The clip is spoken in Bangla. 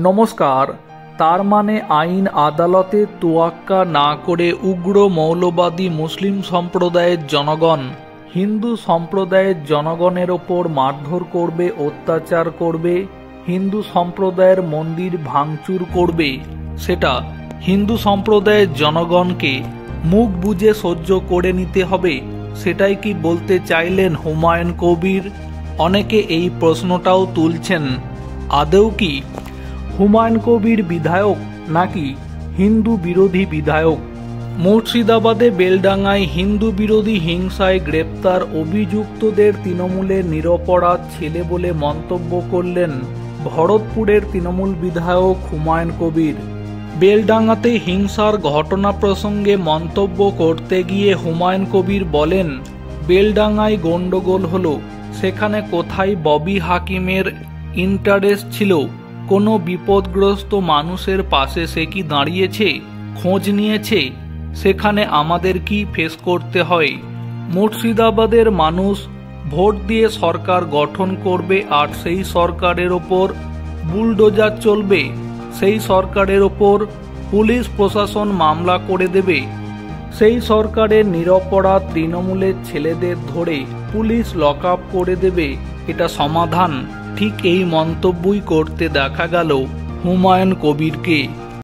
নমস্কার। তার মানে আইন আদালতে তোয়াক্কা না করে উগ্র মৌলবাদী মুসলিম সম্প্রদায়ের জনগণ হিন্দু সম্প্রদায়ের জনগণের ওপর মারধর করবে, অত্যাচার করবে, হিন্দু সম্প্রদায়ের মন্দির ভাঙচুর করবে, সেটা হিন্দু সম্প্রদায়ের জনগণকে মুখ বুজে সহ্য করে নিতে হবে। সেটাই কি বলতে চাইলেন হুমায়ুন কবির? অনেকে এই প্রশ্নটাও তুলছেন, আদৌ কি হুমায়ুন কবির বিধায়ক নাকি হিন্দু বিরোধী বিধায়ক? মুর্শিদাবাদে বেলডাঙ্গায় হিন্দু বিরোধী হিংসায় গ্রেপ্তার অভিযুক্তদের তৃণমূলের নিরপরাধ ছেলে বলে মন্তব্য করলেন ভরতপুরের তৃণমূল বিধায়ক হুমায়ুন কবির। বেলডাঙ্গাতে হিংসার ঘটনা প্রসঙ্গে মন্তব্য করতে গিয়ে হুমায়ুন কবির বলেন, বেলডাঙ্গায় গন্ডগোল হলো, সেখানে কোথায় ববি হাকিমের ইন্টারেস্ট ছিল? কোনো বিপদগ্রস্ত মানুষের পাশে সে কি দাঁড়িয়েছে, খোঁজ নিয়েছে? সেখানে আমাদের কি ফেস করতে হয়? মুর্শিদাবাদের মানুষ ভোট দিয়ে সরকার গঠন করবে, আর সেই সরকারের ওপর বুলডোজার চলবে, সেই সরকারের ওপর পুলিশ প্রশাসন মামলা করে দেবে, সেই সরকারের নিরপরাধ তৃণমূলের ছেলেদের ধরে পুলিশ লক আপ করে দেবে। এটা সমাধান? ঠিক এই মন্তব্যই করতে দেখা গেল হুমায়ুন কবিরকে।